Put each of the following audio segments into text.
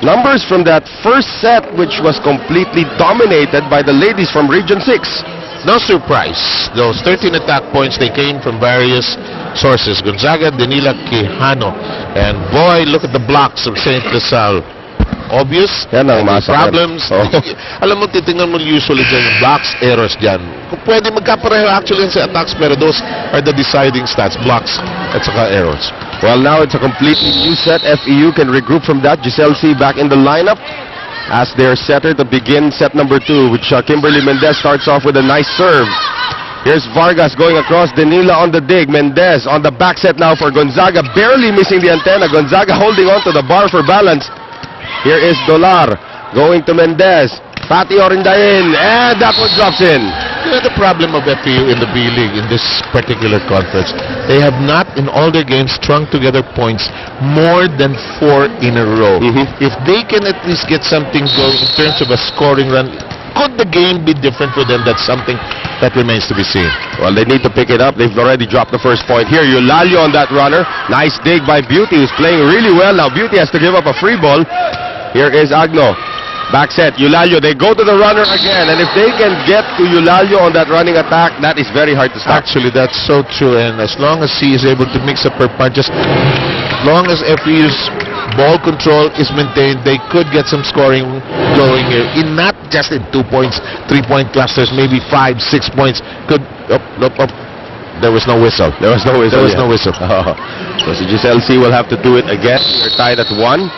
numbers from that first set, which was completely dominated by the ladies from Region 6. No surprise. Those 13 attack points, they came from various sources. Gonzaga, Danila, Quijano. And boy, look at the blocks of St. Lasal. Obvious. Yan ang problems. Oh. Alam mo, titingnan mo usually dyan yung blocks, errors dyan. Kung pwede magkapareho actually sa attacks, pero those are the deciding stats. Blocks at saka errors. Well, now it's a completely new set. FEU can regroup from that. Giselle C back in the lineup as their setter to begin set number 2, which Kimberly Mendez starts off with a nice serve. Here's Vargas going across, Danila on the dig, Mendez on the back set now for Gonzaga, barely missing the antenna. Gonzaga holding on to the bar for balance. Here is Dolar going to Mendez, Pati Orindain, and that one drops in. You know, the problem of FEU in the B-League in this particular conference, they have not in all their games strung together points more than 4 in a row. If they can at least get something going in terms of a scoring run, could the game be different for them? That's something that remains to be seen. Well, they need to pick it up. They've already dropped the first point. Here, Eulalio on that runner. Nice dig by Beauty, who's playing really well. Now Beauty has to give up a free ball. Here is Agno. Back set, Eulalio, they go to the runner again, and if they can get to Eulalio on that running attack, that is very hard to stop. Actually, that's so true, and as long as he is able to mix up her punches, as long as FEU's ball control is maintained, they could get some scoring going here, in not just in 2 points, 3-point clusters, maybe 5, 6 points, could, there was no whistle. There was no whistle. There was no whistle. So si Giselle C will have to do it again. They're tied at 1.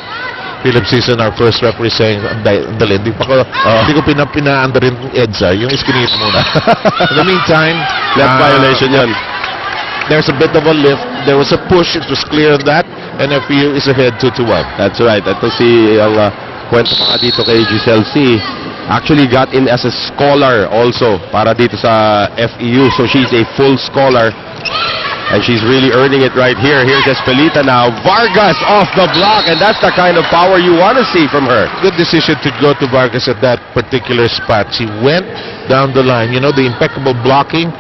Philip Season, our first referee, saying, dali, hindi ko pinaanda rin EDSA, yung iskinit muna. In the meantime, left violation yan. There's a bit of a lift. There was a push. It was clear of that. And FEU is ahead 2-1. That's right. Ito si ang kwento pa dito kay Giselle C. Actually got in as a scholar also para dito sa FEU. So she's a full scholar. And she's really earning it right here. Here's Espelita now. Vargas off the block, and that's the kind of power you want to see from her. Good decision to go to Vargas at that particular spot. She went down the line. You know, the impeccable blocking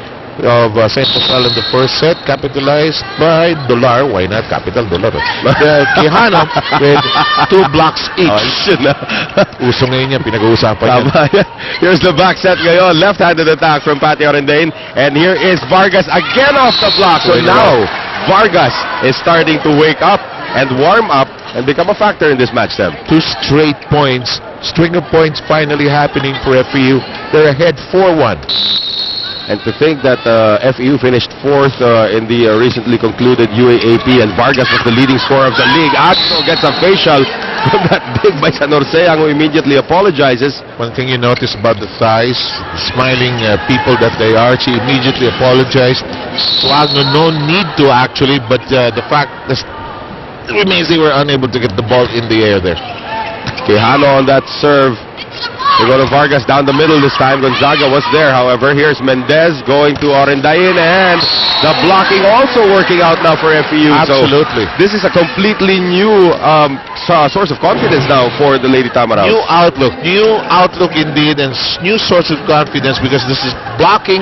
of St. Pascal in the first set, capitalized by Dolar. Why not capital Dolar? Quijano with 2 blocks each. Uso ngayon yan, pinag-uusapan yan. Here's the back set ngayon. Left-handed attack from Pati Orendain. And here is Vargas again off the block. So now, Vargas is starting to wake up and warm up and become a factor in this match, Sam. 2 straight points. String of points finally happening for FEU. They're ahead 4-1. And to think that FEU finished 4th in the recently concluded UAAP, and Vargas was the leading scorer of the league. Axo gets a facial from that dig by San Orseang, who immediately apologizes. One thing you notice about the thighs, smiling people that they are, she immediately apologized. So Agno, no need to actually, but the fact remains they were unable to get the ball in the air there. Quijano on that serve. They go to Vargas down the middle this time. Gonzaga was there, however. Here's Mendez going to Orendain, and the blocking also working out now for FEU. Absolutely. So this is a completely new source of confidence now for the Lady Tamaraw. New outlook indeed, and new source of confidence, because this is blocking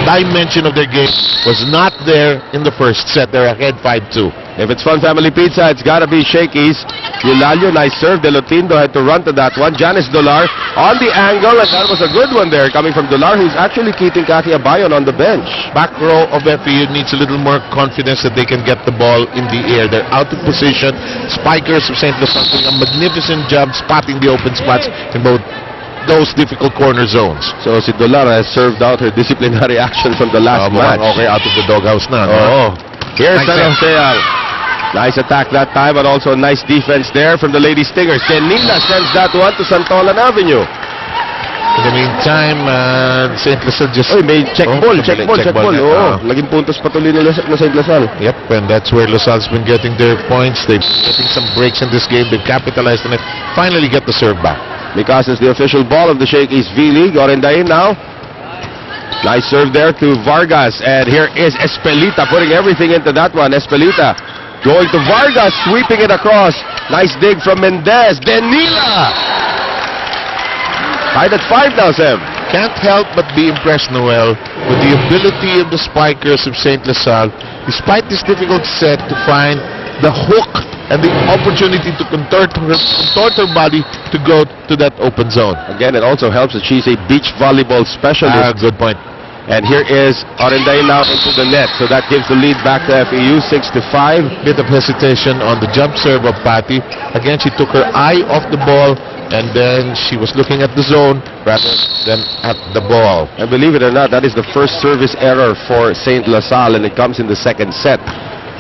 dimension of their game was not there in the first set. They're ahead 5-2. If it's Fun Family Pizza, it's gotta be Shakey's. Eulalio, nice serve. De Lotindo had to run to that one. Janice Dolar on the angle, and that was a good one there coming from Dolar, who's actually keeping Kathy Abayon on the bench. Back row of FEU needs a little more confidence that they can get the ball in the air. They're out of position. Spikers of St. Louis doing a magnificent job spotting the open spots in both those difficult corner zones. So si Dolar has served out her disciplinary action from the last match. Okay, out of the doghouse now. Here's San Orseang. Nice attack that time, but also nice defense there from the Lady Stingers. Denila sends that one to Santolan Avenue. In the meantime, St. Lasal just... may check ball. Naging puntos patuloy na St. Lasal. Yep, and that's where Lasal's been getting their points. They've been getting some breaks in this game. They've capitalized on it. Finally get the serve back. Because it's the official ball of the Shakey's V-League. Orendain now. Nice serve there to Vargas. And here is Espelita putting everything into that one. Espelita going to Vargas, sweeping it across. Nice dig from Mendez. Denila! Tied at 5 now, Sam. Can't help but be impressed, Noel, with the ability of the spikers of St. Lasal, despite this difficult set, to find the hook and the opportunity to contort her body to go to that open zone. Again, it also helps that she's a beach volleyball specialist. Good point. And here is Orenday now into the net. So that gives the lead back to FEU, 6-5. Bit of hesitation on the jump serve of Patty. Again, she took her eye off the ball, and then she was looking at the zone rather than at the ball. And believe it or not, that is the first service error for St. LaSalle, and it comes in the second set.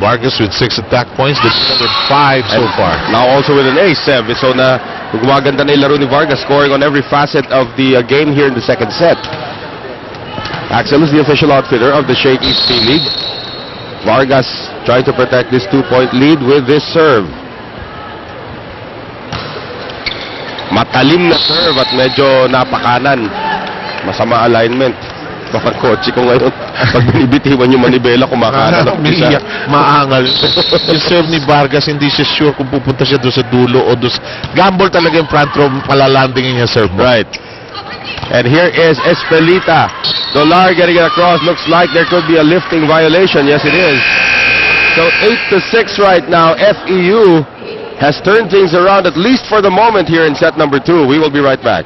Vargas with 6 attack points, the with 5 so far. Now also with an ace, so na gumaganda na yung laro ni Vargas, scoring on every facet of the game here in the second set. Axel is the official outfitter of the Shake East League. Vargas trying to protect this 2-point lead with this serve. Matalim na serve at medyo napakanan. Masama alignment. Baka kotse ko ngayon. Pag binibitiwan yung manibela, kumakanan ang isa. Maangal. Yung serve ni Vargas, hindi siya sure kung pupunta siya doon sa dulo o doon. Gamble talaga yung front row, palalandingin niya serve mo. Right. And here is Espelita. Dolar getting it across. Looks like there could be a lifting violation. Yes, it is. So 8-6 right now. FEU has turned things around, at least for the moment, here in set number 2. We will be right back.